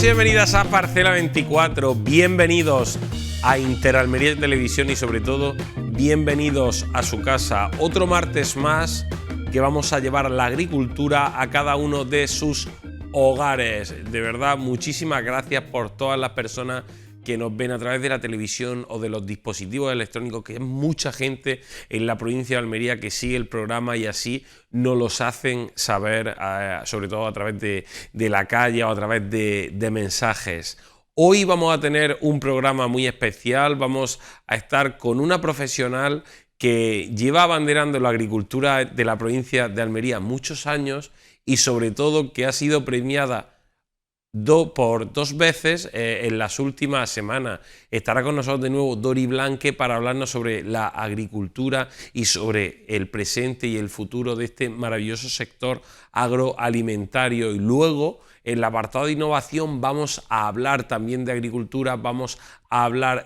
y bienvenidas a Parcela 24, bienvenidos a Interalmería Televisión y sobre todo bienvenidos a su casa. Otro martes más que vamos a llevar la agricultura a cada uno de sus hogares. De verdad, muchísimas gracias por todas las personas que nos ven a través de la televisión o de los dispositivos electrónicos, que es mucha gente en la provincia de Almería que sigue el programa y así nos los hacen saber, sobre todo a través de la calle o a través de mensajes. Hoy vamos a tener un programa muy especial, vamos a estar con una profesional que lleva abanderando la agricultura de la provincia de Almería muchos años y sobre todo que ha sido premiada por dos veces en las últimas semanas. Estará con nosotros de nuevo Dori Blanque para hablarnos sobre la agricultura y sobre el presente y el futuro de este maravilloso sector agroalimentario. Y luego, en el apartado de innovación, vamos a hablar también de agricultura, vamos a hablar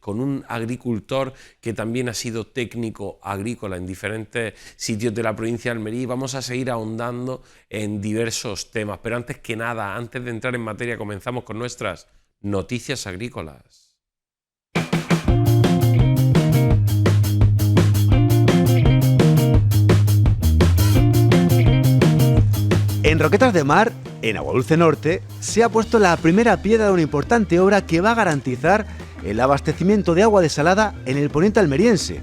con un agricultor que también ha sido técnico agrícola en diferentes sitios de la provincia de Almería y vamos a seguir ahondando en diversos temas. Pero antes que nada, antes de entrar en materia, comenzamos con nuestras noticias agrícolas. En Roquetas de Mar, en Aguadulce Norte, se ha puesto la primera piedra de una importante obra que va a garantizar el abastecimiento de agua desalada en el poniente almeriense.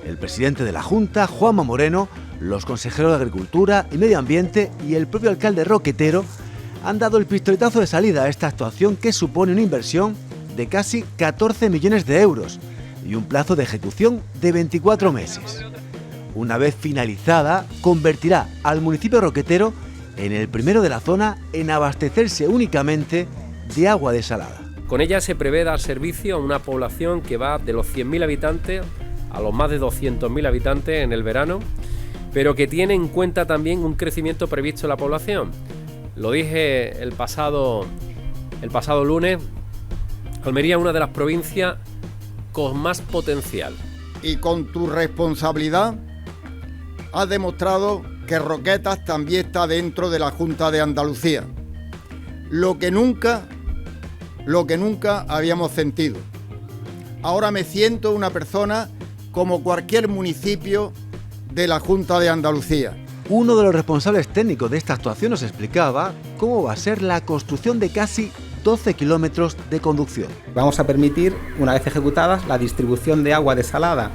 El presidente de la Junta, Juanma Moreno, los consejeros de Agricultura y Medio Ambiente y el propio alcalde roquetero han dado el pistoletazo de salida a esta actuación que supone una inversión de casi 14 millones de euros y un plazo de ejecución de 24 meses. Una vez finalizada, convertirá al municipio roquetero en el primero de la zona en abastecerse únicamente de agua desalada. Con ella se prevé dar servicio a una población que va de los 100.000 habitantes a los más de 200.000 habitantes en el verano, pero que tiene en cuenta también un crecimiento previsto en la población. Lo dije el pasado lunes, Almería es una de las provincias con más potencial. Y con tu responsabilidad has demostrado que Roquetas también está dentro de la Junta de Andalucía, lo que nunca habíamos sentido. Ahora me siento una persona como cualquier municipio de la Junta de Andalucía. Uno de los responsables técnicos de esta actuación nos explicaba cómo va a ser la construcción de casi 12 kilómetros de conducción. Vamos a permitir, una vez ejecutadas, la distribución de agua desalada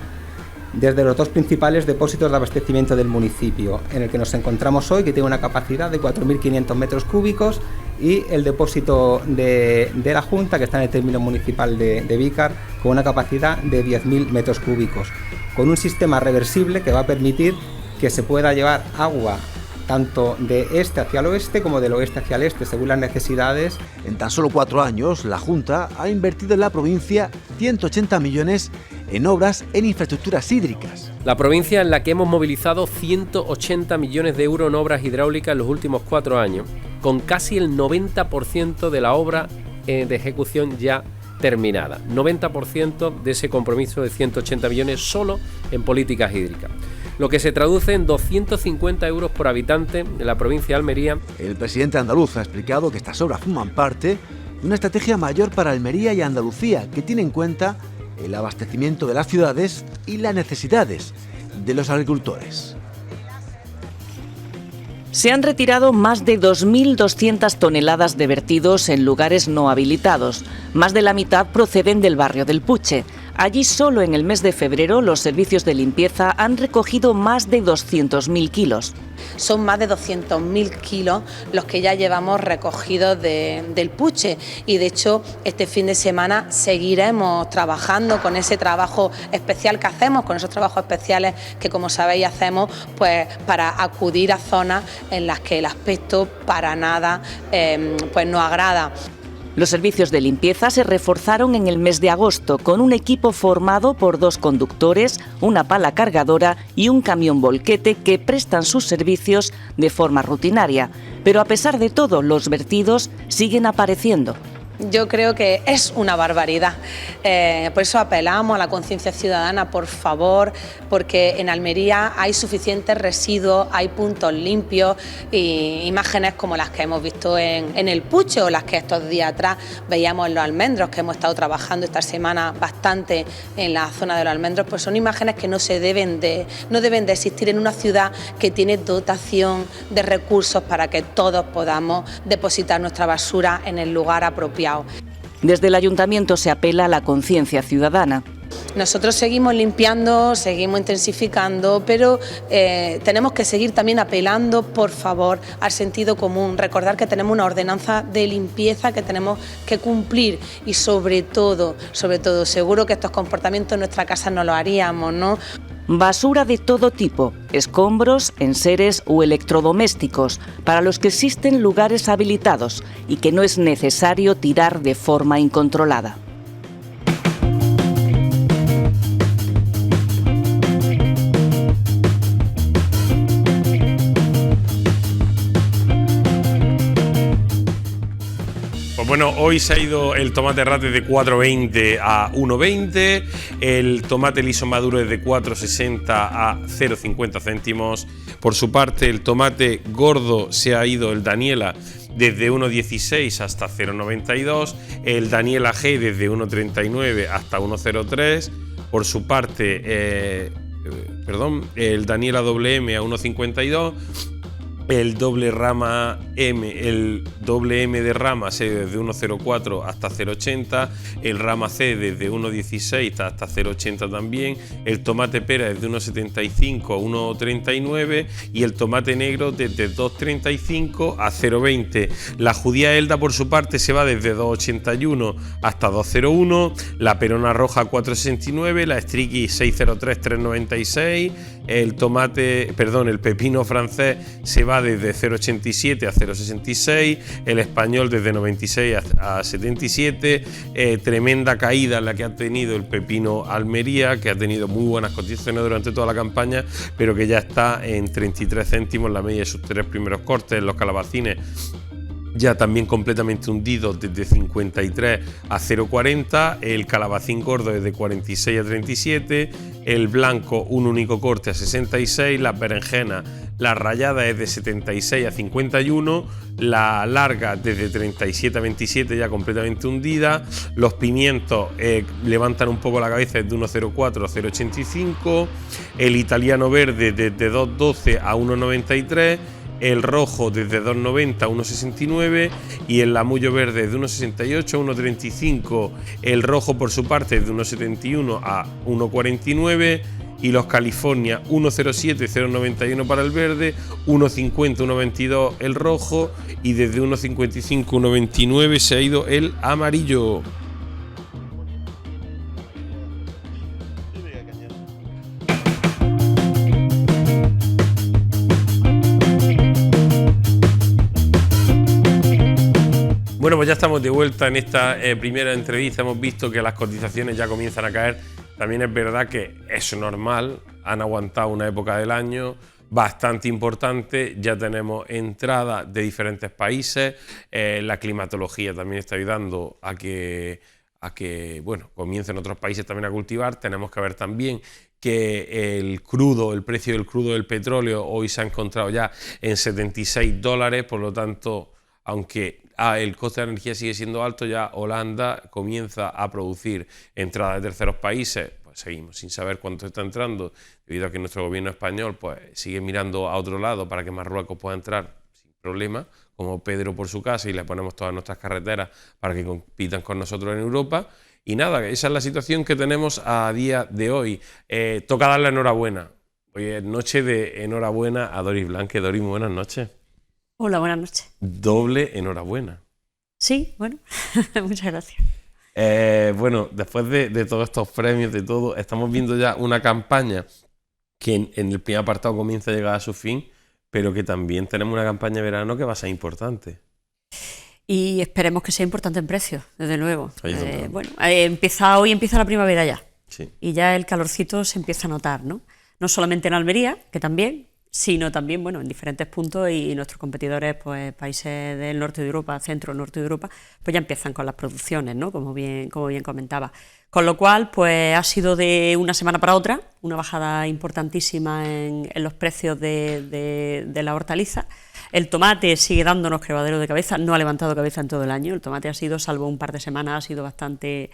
desde los dos principales depósitos de abastecimiento del municipio, en el que nos encontramos hoy, que tiene una capacidad de 4.500 metros cúbicos, y el depósito de la Junta, que está en el término municipal de Vícar, con una capacidad de 10.000 metros cúbicos, con un sistema reversible que va a permitir que se pueda llevar agua tanto de este hacia el oeste como del oeste hacia el este, según las necesidades. En tan solo 4 años, la Junta ha invertido en la provincia 180 millones en obras en infraestructuras hídricas. La provincia en la que hemos movilizado 180 millones de euros en obras hidráulicas en los últimos 4 años, con casi el 90% de la obra de ejecución ya terminada. 90% de ese compromiso de 180 millones solo en políticas hídricas, lo que se traduce en 250 euros por habitante en la provincia de Almería. El presidente andaluz ha explicado que estas obras forman parte de una estrategia mayor para Almería y Andalucía que tiene en cuenta el abastecimiento de las ciudades y las necesidades de los agricultores. Se han retirado más de 2.200 toneladas de vertidos en lugares no habilitados. Más de la mitad proceden del barrio del Puche. Allí solo en el mes de febrero los servicios de limpieza han recogido más de 200.000 kilos. Son más de 200.000 kilos los que ya llevamos recogidos del Puche y de hecho este fin de semana seguiremos trabajando con ese trabajo especial que hacemos, con esos trabajos especiales que como sabéis hacemos pues para acudir a zonas en las que el aspecto para nada pues nos agrada. Los servicios de limpieza se reforzaron en el mes de agosto con un equipo formado por 2 conductores, una pala cargadora y un camión volquete que prestan sus servicios de forma rutinaria. Pero a pesar de todo, los vertidos siguen apareciendo. Yo creo que es una barbaridad. Por eso apelamos a la conciencia ciudadana, por favor, porque en Almería hay suficientes residuos, hay puntos limpios y imágenes como las que hemos visto en el Puche o las que estos días atrás veíamos en Los Almendros, que hemos estado trabajando esta semana bastante en la zona de Los Almendros, pues son imágenes que no deben de existir en una ciudad que tiene dotación de recursos para que todos podamos depositar nuestra basura en el lugar apropiado. Desde el Ayuntamiento se apela a la conciencia ciudadana. Nosotros seguimos limpiando, seguimos intensificando, pero tenemos que seguir también apelando, por favor, al sentido común. Recordar que tenemos una ordenanza de limpieza que tenemos que cumplir y sobre todo, seguro que estos comportamientos en nuestra casa no lo haríamos, ¿no? Basura de todo tipo, escombros, enseres o electrodomésticos, para los que existen lugares habilitados y que no es necesario tirar de forma incontrolada. Bueno, hoy se ha ido el tomate rate de 4,20 a 1,20, el tomate liso maduro es de 4,60 a 0,50 céntimos. Por su parte, el tomate gordo se ha ido, el Daniela, desde 1,16 hasta 0,92, el Daniela G desde 1,39 hasta 1,03. Por su parte, el Daniela WM a 1,52. El doble rama M, el doble M de rama C desde 1,04 hasta 0,80, el rama C desde 1,16 hasta 0,80 también, el tomate pera desde 1,75 a 1,39 y el tomate negro desde 2,35 a 0,20. La judía Elda por su parte se va desde 2,81 hasta 2,01, la perona roja 4,69, la estriqui 6,03 3,96, el pepino francés se va desde 0,87 a 0,66, el español desde 96 a 77, tremenda caída la que ha tenido el pepino Almería, que ha tenido muy buenas cotizaciones durante toda la campaña, pero que ya está en 33 céntimos la media de sus tres primeros cortes. Los calabacines ya también completamente hundidos desde 53 a 0,40, el calabacín gordo desde 46 a 37, el blanco un único corte a 66, las berenjenas, la rayada es de 76 a 51, la larga desde 37 a 27 ya completamente hundida, los pimientos levantan un poco la cabeza desde 1,04 a 0,85, el italiano verde desde 2,12 a 1,93, el rojo desde 2,90 a 1,69 y el lamullo verde de 1,68 a 1,35, el rojo por su parte de 1,71 a 1,49 y los California 1,07 0,91 para el verde, 1,50 1,22 el rojo y desde 1,55 1,29 se ha ido el amarillo. Bueno, pues ya estamos de vuelta en esta primera entrevista. Hemos visto que las cotizaciones ya comienzan a caer. También es verdad que es normal, han aguantado una época del año bastante importante, ya tenemos entradas de diferentes países, la climatología también está ayudando a que comiencen otros países también a cultivar. Tenemos que ver también que el precio del crudo del petróleo hoy se ha encontrado ya en $76, por lo tanto, aunque el coste de la energía sigue siendo alto, ya Holanda comienza a producir entradas de terceros países. Pues seguimos sin saber cuánto está entrando, debido a que nuestro gobierno español pues sigue mirando a otro lado para que Marruecos pueda entrar sin problema, como Pedro por su casa, y le ponemos todas nuestras carreteras para que compitan con nosotros en Europa. Y nada, esa es la situación que tenemos a día de hoy. Toca darle enhorabuena. Hoy es noche de enhorabuena a Doris Blanque. Doris, muy buenas noches. Hola, buenas noches. Doble enhorabuena. Sí, bueno, muchas gracias. Bueno, después de todos estos premios, de todo, estamos viendo ya una campaña que en el primer apartado comienza a llegar a su fin, pero que también tenemos una campaña de verano que va a ser importante. Y esperemos que sea importante en precios, desde luego. Bueno, hoy empieza la primavera ya. Sí. Y ya el calorcito se empieza a notar, ¿no? No solamente en Almería, que también, sino también, bueno, en diferentes puntos, y nuestros competidores, pues países del norte de Europa, centro-norte de Europa, pues ya empiezan con las producciones, ¿no? Como bien comentaba. Con lo cual, pues ha sido de una semana para otra una bajada importantísima en los precios de la hortaliza. El tomate sigue dándonos quebradero de cabeza, no ha levantado cabeza en todo el año. El tomate ha sido, salvo un par de semanas, ha sido bastante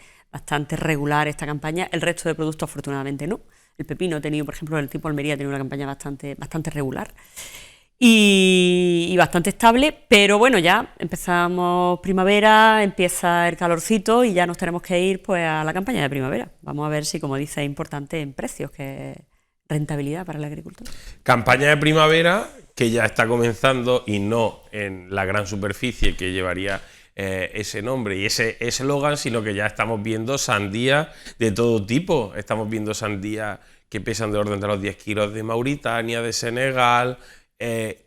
regular esta campaña. El resto de productos, afortunadamente, no. El pepino ha tenido, por ejemplo, el tipo Almería ha tenido una campaña bastante regular y bastante estable, pero bueno, ya empezamos primavera, empieza el calorcito y ya nos tenemos que ir pues a la campaña de primavera. Vamos a ver si, como dice, es importante en precios, que es rentabilidad para el agricultor. Campaña de primavera que ya está comenzando, y no en la gran superficie que llevaría ese nombre y ese eslogan, sino que ya estamos viendo sandías de todo tipo. Estamos viendo sandías que pesan de orden de los 10 kilos de Mauritania, de Senegal.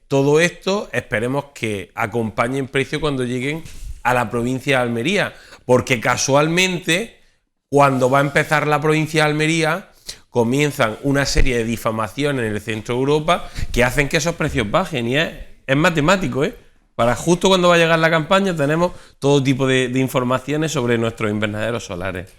Todo esto esperemos que acompañe en precio cuando lleguen a la provincia de Almería, porque casualmente cuando va a empezar la provincia de Almería comienzan una serie de difamaciones en el centro de Europa que hacen que esos precios bajen, y es matemático, ¿eh? Para justo cuando va a llegar la campaña tenemos todo tipo de informaciones sobre nuestros invernaderos solares.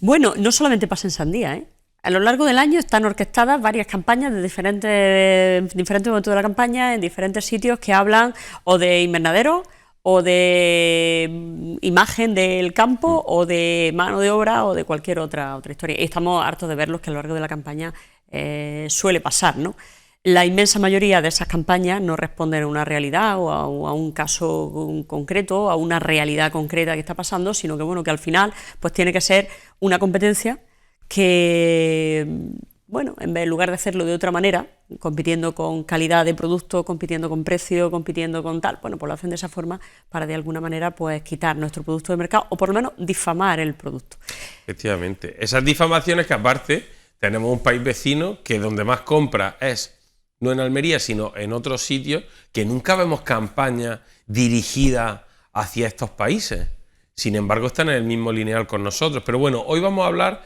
Bueno, no solamente pasa en sandía, ¿eh? A lo largo del año están orquestadas varias campañas de diferentes momentos de la campaña, en diferentes sitios, que hablan o de invernaderos, o de imagen del campo, o de mano de obra, o de cualquier otra historia. Y estamos hartos de verlos, que a lo largo de la campaña suele pasar, ¿no? La inmensa mayoría de esas campañas no responden a una realidad o a un caso concreto, a una realidad concreta que está pasando, sino que, bueno, que al final pues tiene que ser una competencia que, bueno, en lugar de hacerlo de otra manera, compitiendo con calidad de producto, compitiendo con precio, compitiendo con tal, bueno, pues lo hacen de esa forma para de alguna manera pues quitar nuestro producto del mercado, o por lo menos difamar el producto. Efectivamente, esas difamaciones que aparte tenemos un país vecino que donde más compra es no en Almería, sino en otros sitios, que nunca vemos campañas dirigidas hacia estos países. Sin embargo, están en el mismo lineal con nosotros. Pero bueno, hoy vamos a hablar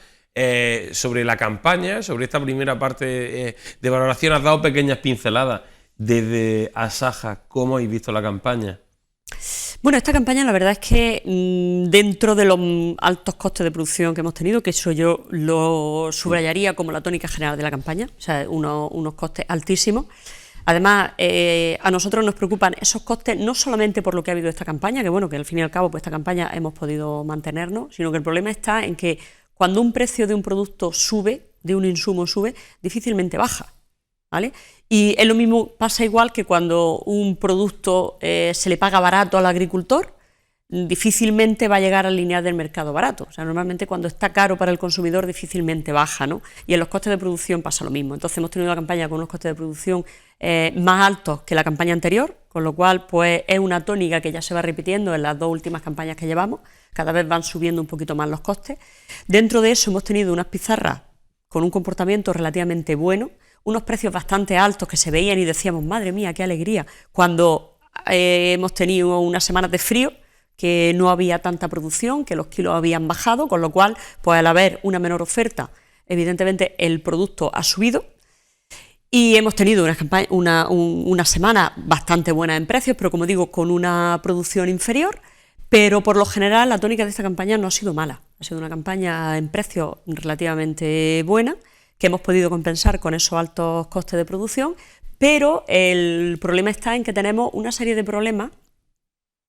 sobre la campaña, sobre esta primera parte de valoración. Has dado pequeñas pinceladas. Desde Asaja, ¿cómo habéis visto la campaña? Bueno, esta campaña la verdad es que dentro de los altos costes de producción que hemos tenido, que eso yo lo subrayaría como la tónica general de la campaña, o sea, unos costes altísimos. Además, a nosotros nos preocupan esos costes no solamente por lo que ha habido esta campaña, que bueno, que al fin y al cabo pues esta campaña hemos podido mantenernos, sino que el problema está en que cuando un precio de un producto sube, de un insumo sube, difícilmente baja, ¿vale? Y es lo mismo, pasa igual que cuando un producto se le paga barato al agricultor, difícilmente va a llegar al lineal del mercado barato. O sea, normalmente cuando está caro para el consumidor difícilmente baja, ¿no? Y en los costes de producción pasa lo mismo. Entonces hemos tenido una campaña con unos costes de producción más altos que la campaña anterior, con lo cual pues es una tónica que ya se va repitiendo en las dos últimas campañas que llevamos. Cada vez van subiendo un poquito más los costes. Dentro de eso hemos tenido unas pizarras con un comportamiento relativamente bueno, unos precios bastante altos que se veían y decíamos, madre mía, qué alegría, cuando hemos tenido unas semanas de frío, que no había tanta producción, que los kilos habían bajado, con lo cual, pues al haber una menor oferta, evidentemente el producto ha subido. Y hemos tenido una semana bastante buena en precios, pero como digo, con una producción inferior. Pero por lo general la tónica de esta campaña no ha sido mala, ha sido una campaña en precios relativamente buena, que hemos podido compensar con esos altos costes de producción, pero el problema está en que tenemos una serie de problemas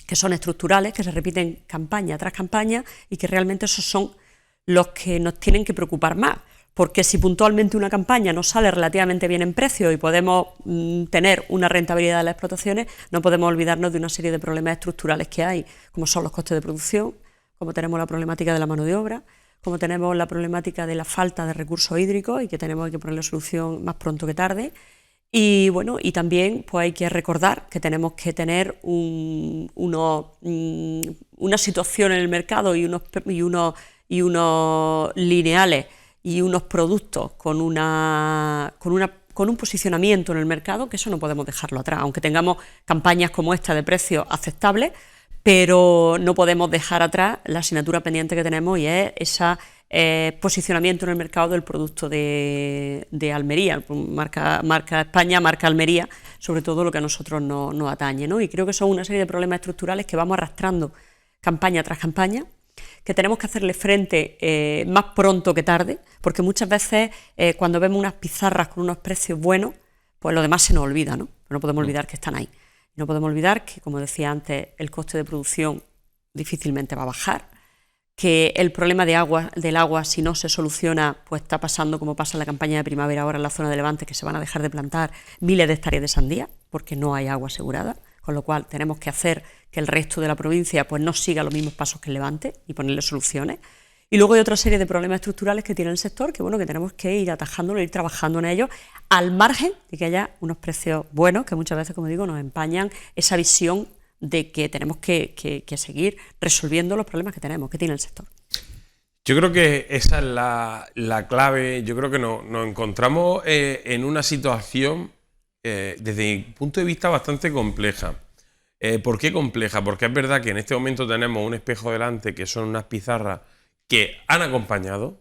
que son estructurales, que se repiten campaña tras campaña y que realmente esos son los que nos tienen que preocupar más, porque si puntualmente una campaña nos sale relativamente bien en precio y podemos tener una rentabilidad de las explotaciones, no podemos olvidarnos de una serie de problemas estructurales que hay, como son los costes de producción, como tenemos la problemática de la mano de obra, como tenemos la problemática de la falta de recursos hídricos y que tenemos que ponerle solución más pronto que tarde. Y bueno, y también pues hay que recordar que tenemos que tener una situación en el mercado y unos lineales y unos productos con un posicionamiento en el mercado, que eso no podemos dejarlo atrás, aunque tengamos campañas como esta de precios aceptables, pero no podemos dejar atrás la asignatura pendiente que tenemos y es ese posicionamiento en el mercado del producto de Almería, marca España, marca Almería, sobre todo lo que a nosotros nos atañe, ¿no? Y creo que son una serie de problemas estructurales que vamos arrastrando campaña tras campaña, que tenemos que hacerle frente más pronto que tarde, porque muchas veces cuando vemos unas pizarras con unos precios buenos, pues lo demás se nos olvida, ¿no? Pero no podemos olvidar que están ahí. No podemos olvidar que, como decía antes, el coste de producción difícilmente va a bajar, que el problema del agua, si no se soluciona, pues está pasando como pasa en la campaña de primavera ahora en la zona de Levante, que se van a dejar de plantar miles de hectáreas de sandía, porque no hay agua asegurada, con lo cual tenemos que hacer que el resto de la provincia pues no siga los mismos pasos que el Levante y ponerle soluciones. Y luego hay otra serie de problemas estructurales que tiene el sector, que bueno, que tenemos que ir atajándolo, ir trabajando en ellos, al margen de que haya unos precios buenos, que muchas veces, como digo, nos empañan esa visión de que tenemos que seguir resolviendo los problemas que tenemos, que tiene el sector. Yo creo que esa es la clave. Yo creo que nos encontramos en una situación, desde mi punto de vista, bastante compleja. ¿Por qué compleja? Porque es verdad que en este momento tenemos un espejo delante, que son unas pizarras que han acompañado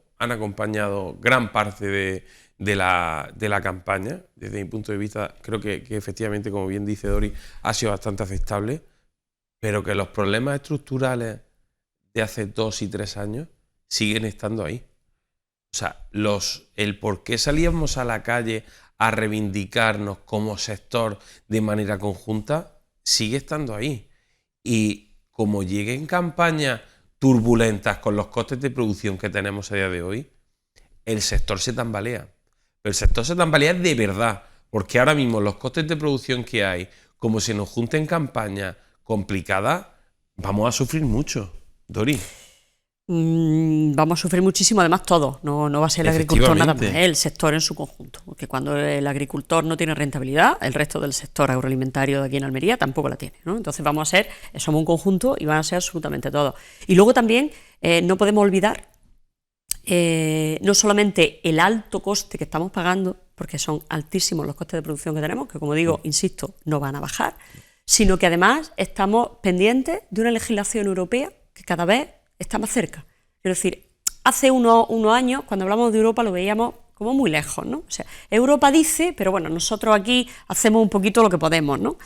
gran parte de la campaña. Desde mi punto de vista, creo que efectivamente, como bien dice Dori, ha sido bastante aceptable, pero que los problemas estructurales de hace 2 y 3 años siguen estando ahí. O sea, el por qué salíamos a la calle a reivindicarnos como sector de manera conjunta sigue estando ahí. Y como lleguen campañas turbulentas con los costes de producción que tenemos a día de hoy, el sector se tambalea. Pero el sector se tambalea de verdad, porque ahora mismo los costes de producción que hay, como se nos junten campañas complicadas, vamos a sufrir mucho. Dori. Vamos a sufrir muchísimo, además todos, no va a ser el agricultor nada más, el sector en su conjunto, porque cuando el agricultor no tiene rentabilidad, el resto del sector agroalimentario de aquí en Almería tampoco la tiene, ¿no? Entonces somos un conjunto y van a ser absolutamente todos. Y luego también no podemos olvidar no solamente el alto coste que estamos pagando, porque son altísimos los costes de producción que tenemos, que como digo, insisto, no van a bajar, sino que además estamos pendientes de una legislación europea que cada vez está más cerca. Quiero decir, hace unos años, cuando hablamos de Europa, lo veíamos como muy lejos, ¿no? O sea, Europa dice, pero bueno, nosotros aquí hacemos un poquito lo que podemos, ¿no?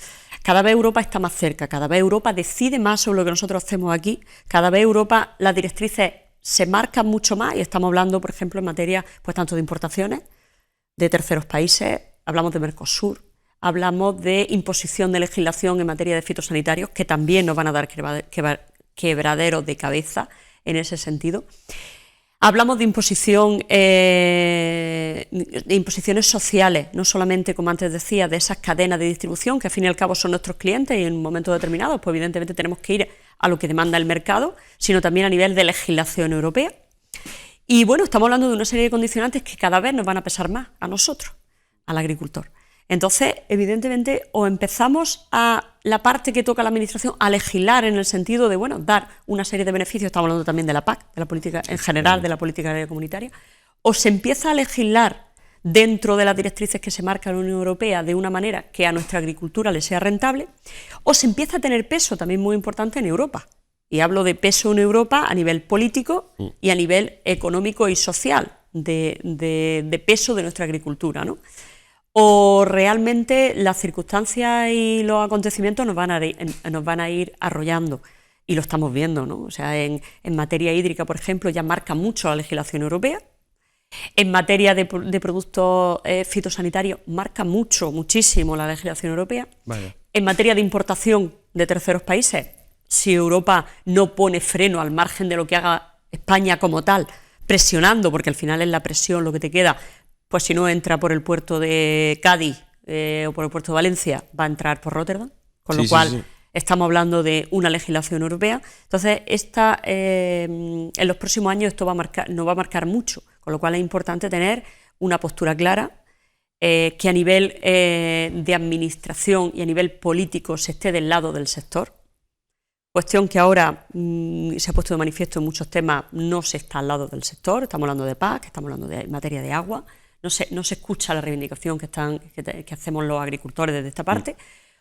Cada vez Europa está más cerca, cada vez Europa decide más sobre lo que nosotros hacemos aquí, cada vez Europa, las directrices se marcan mucho más, y estamos hablando, por ejemplo, en materia, pues tanto de importaciones de terceros países, hablamos de Mercosur, hablamos de imposición de legislación en materia de fitosanitarios, que también nos van a dar quebraderos de cabeza en ese sentido. Hablamos de imposiciones sociales, no solamente, como antes decía, de esas cadenas de distribución, que al fin y al cabo son nuestros clientes y en un momento determinado, pues evidentemente tenemos que ir a lo que demanda el mercado, sino también a nivel de legislación europea. Y bueno, estamos hablando de una serie de condicionantes que cada vez nos van a pesar más a nosotros, al agricultor. Entonces, evidentemente, o empezamos a la parte que toca a la administración a legislar en el sentido de, bueno, dar una serie de beneficios, estamos hablando también de la PAC, de la política en general, de la política agraria comunitaria, o se empieza a legislar dentro de las directrices que se marca la Unión Europea de una manera que a nuestra agricultura le sea rentable, o se empieza a tener peso también muy importante en Europa. Y hablo de peso en Europa a nivel político y a nivel económico y social, de peso de nuestra agricultura, ¿no? O realmente las circunstancias y los acontecimientos nos van a ir arrollando, y lo estamos viendo, ¿no? O sea, en materia hídrica, por ejemplo, ya marca mucho la legislación europea. En materia de productos fitosanitarios marca muchísimo la legislación europea. Vale. En materia de importación de terceros países, si Europa no pone freno al margen de lo que haga España como tal, presionando, porque al final es la presión lo que te queda, pues si no entra por el puerto de Cádiz o por el puerto de Valencia, va a entrar por Rotterdam, con lo cual estamos hablando de una legislación europea. Entonces, en los próximos años esto nos va a marcar mucho, con lo cual es importante tener una postura clara, que a nivel de administración y a nivel político se esté del lado del sector. Cuestión que ahora se ha puesto de manifiesto en muchos temas, no se está al lado del sector. Estamos hablando de PAC, estamos hablando de materia de agua. No se escucha la reivindicación que hacemos los agricultores desde esta parte.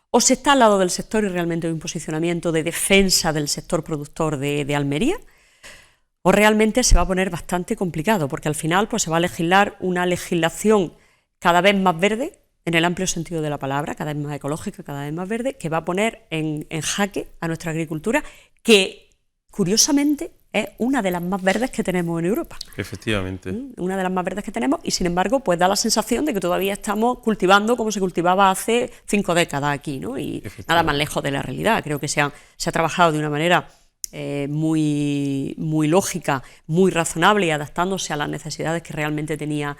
o se está al lado del sector y realmente hay un posicionamiento de defensa del sector productor de Almería, o realmente se va a poner bastante complicado, porque al final pues, se va a legislar una legislación cada vez más verde, en el amplio sentido de la palabra, cada vez más ecológica, cada vez más verde, que va a poner en jaque a nuestra agricultura, que curiosamente es una de las más verdes que tenemos en Europa. Efectivamente. Una de las más verdes que tenemos y, sin embargo, pues da la sensación de que todavía estamos cultivando como se cultivaba hace 5 décadas aquí, ¿no? Y nada más lejos de la realidad. Creo que se ha trabajado de una manera muy lógica, muy razonable y adaptándose a las necesidades que realmente tenía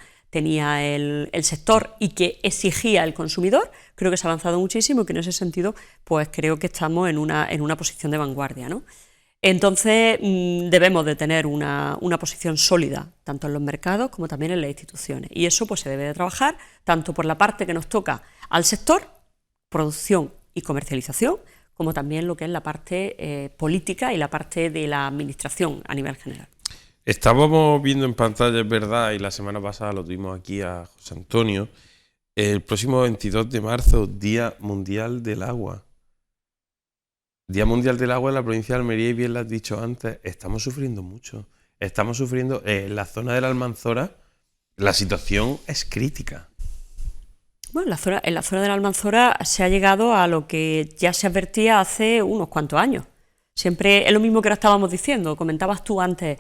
el sector y que exigía el consumidor. Creo que se ha avanzado muchísimo y que en ese sentido pues creo que estamos en una posición de vanguardia, ¿no? Entonces debemos de tener una posición sólida tanto en los mercados como también en las instituciones, y eso pues se debe de trabajar tanto por la parte que nos toca al sector, producción y comercialización, como también lo que es la parte política y la parte de la administración a nivel general. Estábamos viendo en pantalla, es verdad, y la semana pasada lo tuvimos aquí a José Antonio, el próximo 22 de marzo, Día Mundial del Agua. Día Mundial del Agua en la provincia de Almería, y bien lo has dicho antes, estamos sufriendo mucho. Estamos sufriendo en la zona de la Almanzora, la situación es crítica. Bueno, en la zona de la Almanzora se ha llegado a lo que ya se advertía hace unos cuantos años. Siempre es lo mismo que ahora estábamos diciendo, comentabas tú antes,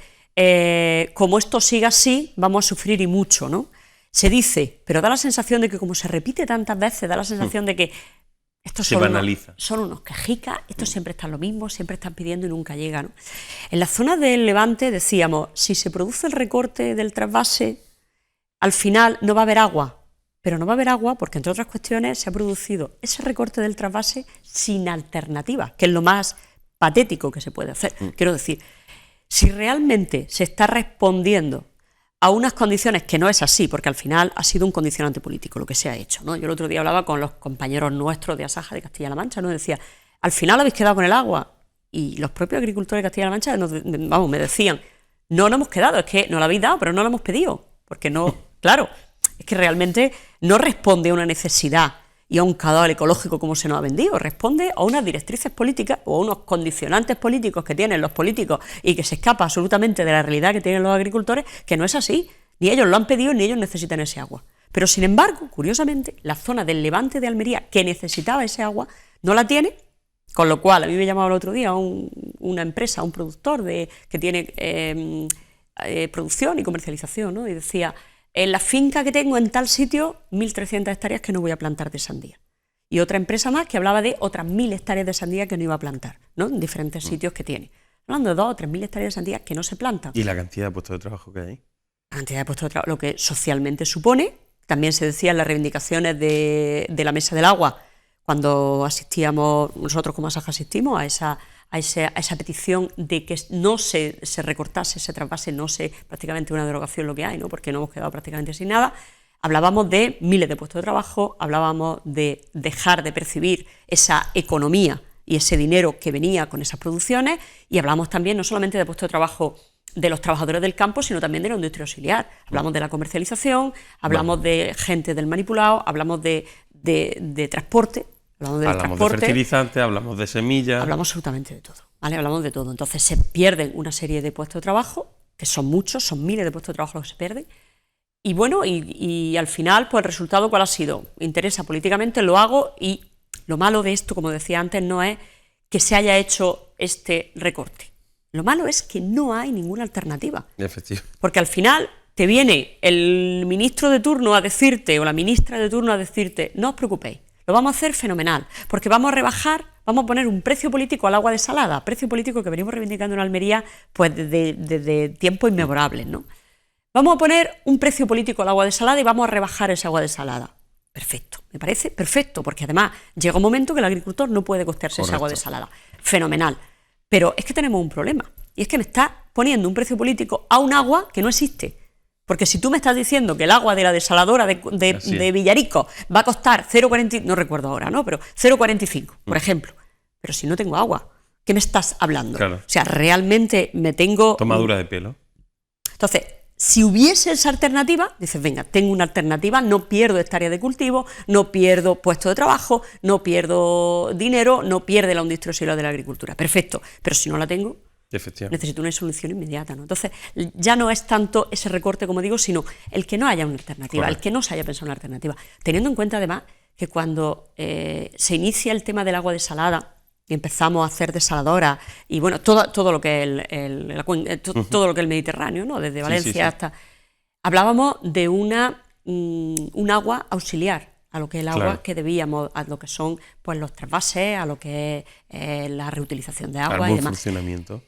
como esto siga así, vamos a sufrir y mucho, ¿no? Se dice, pero da la sensación de que como se repite tantas veces, da la sensación de que estos son unos quejicas, estos siempre están lo mismo, siempre están pidiendo y nunca llegan, ¿no? En la zona del Levante decíamos, si se produce el recorte del trasvase, al final no va a haber agua, pero no va a haber agua porque, entre otras cuestiones, se ha producido ese recorte del trasvase sin alternativa, que es lo más patético que se puede hacer. Quiero decir, si realmente se está respondiendo a unas condiciones que no es así, porque al final ha sido un condicionante político lo que se ha hecho, ¿no? Yo el otro día hablaba con los compañeros nuestros de Asaja de Castilla-La Mancha, ¿no? Decía, al final habéis quedado con el agua, y los propios agricultores de Castilla-La Mancha me decían, no hemos quedado, es que nos lo habéis dado, pero no lo hemos pedido, porque no, claro, es que realmente no responde a una necesidad y a un caudal ecológico como se nos ha vendido, responde a unas directrices políticas o a unos condicionantes políticos que tienen los políticos y que se escapa absolutamente de la realidad que tienen los agricultores, que no es así, ni ellos lo han pedido ni ellos necesitan ese agua. Pero sin embargo, curiosamente, la zona del Levante de Almería que necesitaba ese agua no la tiene, con lo cual a mí me llamaba el otro día una empresa, un productor que tiene producción y comercialización, ¿no? Y decía, en la finca que tengo en tal sitio, 1.300 hectáreas que no voy a plantar de sandía. Y otra empresa más que hablaba de otras 1.000 hectáreas de sandía que no iba a plantar, ¿no? En diferentes sitios que tiene. Hablando de 2.000 o 3.000 hectáreas de sandía que no se plantan. ¿Y la cantidad de puestos de trabajo que hay? La cantidad de puestos de trabajo, lo que socialmente supone. También se decía en las reivindicaciones de la Mesa del Agua, cuando asistíamos, nosotros como Asaja asistimos a esa petición de que no se recortase ese trasvase, prácticamente una derogación lo que hay, ¿no? Porque no hemos quedado prácticamente sin nada. Hablábamos de miles de puestos de trabajo, hablábamos de dejar de percibir esa economía y ese dinero que venía con esas producciones, y hablamos también no solamente de puestos de trabajo de los trabajadores del campo, sino también de la industria auxiliar. Hablamos de la comercialización, hablamos de gente del manipulado, hablamos de transporte. Hablamos de fertilizantes, hablamos de semillas. Hablamos absolutamente de todo, ¿vale? Hablamos de todo. Entonces se pierden una serie de puestos de trabajo, que son muchos, son miles de puestos de trabajo que se pierden. Y bueno, y al final, pues el resultado, ¿cuál ha sido? Interesa políticamente, lo hago, y lo malo de esto, como decía antes, no es que se haya hecho este recorte. Lo malo es que no hay ninguna alternativa. Efectivamente. Porque al final te viene el ministro de turno a decirte, o la ministra de turno a decirte, no os preocupéis, lo vamos a hacer fenomenal, porque vamos a rebajar, vamos a poner un precio político al agua desalada, precio político que venimos reivindicando en Almería pues desde tiempos inmemorables, ¿no? Vamos a poner un precio político al agua desalada y vamos a rebajar esa agua desalada. Perfecto, me parece perfecto, porque además llega un momento que el agricultor no puede costearse esa agua desalada. Fenomenal. Pero es que tenemos un problema, y es que me está poniendo un precio político a un agua que no existe. Porque si tú me estás diciendo que el agua de la desaladora de Villarico va a costar 0,40, no recuerdo ahora, ¿no? Pero 0,45, por ejemplo. Pero si no tengo agua, ¿qué me estás hablando? Claro. O sea, realmente me tengo... Tomadura de pelo. Entonces, si hubiese esa alternativa, dices, venga, tengo una alternativa, no pierdo esta área de cultivo, no pierdo puesto de trabajo, no pierdo dinero, no pierde la industria auxiliar de la agricultura. Perfecto, pero si no la tengo, necesito una solución inmediata, ¿no? Entonces, ya no es tanto ese recorte, como digo, sino el que no haya una alternativa, correcto, el que no se haya pensado una alternativa. Teniendo en cuenta, además, que cuando se inicia el tema del agua desalada, y empezamos a hacer desaladoras, y bueno, todo lo que es todo lo que es el Mediterráneo, ¿no? Desde Valencia hasta... Hablábamos de un agua auxiliar a lo que es el agua que debíamos, a lo que son pues los trasvases, a lo que es la reutilización de agua y demás. Funcionamiento.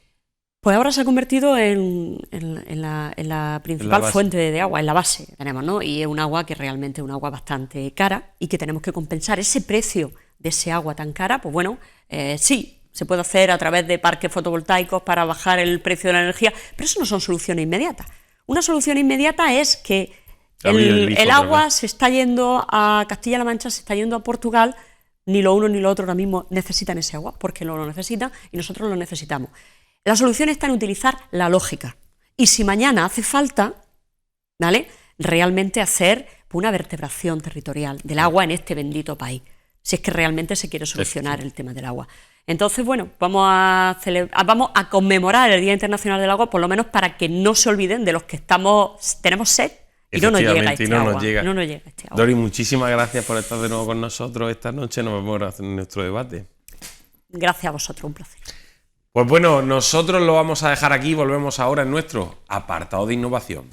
Pues ahora se ha convertido en la principal fuente de agua, en la base que tenemos, ¿no? Y es un agua que realmente es un agua bastante cara y que tenemos que compensar ese precio de ese agua tan cara. Pues bueno, sí, se puede hacer a través de parques fotovoltaicos para bajar el precio de la energía, pero eso no son soluciones inmediatas. Una solución inmediata es que el agua se está yendo a Castilla-La Mancha, se está yendo a Portugal, ni lo uno ni lo otro ahora mismo necesitan ese agua, porque lo necesitan y nosotros lo necesitamos. La solución está en utilizar la lógica. Y si mañana hace falta, ¿vale?, realmente hacer una vertebración territorial del agua en este bendito país, si es que realmente se quiere solucionar el tema del agua. Entonces, bueno, vamos a conmemorar el Día Internacional del Agua, por lo menos para que no se olviden de los que tenemos sed y no nos llega este agua. Dori, muchísimas gracias por estar de nuevo con nosotros esta noche. Nos vemos en nuestro debate. Gracias a vosotros, un placer. Pues bueno, nosotros lo vamos a dejar aquí y volvemos ahora en nuestro apartado de innovación.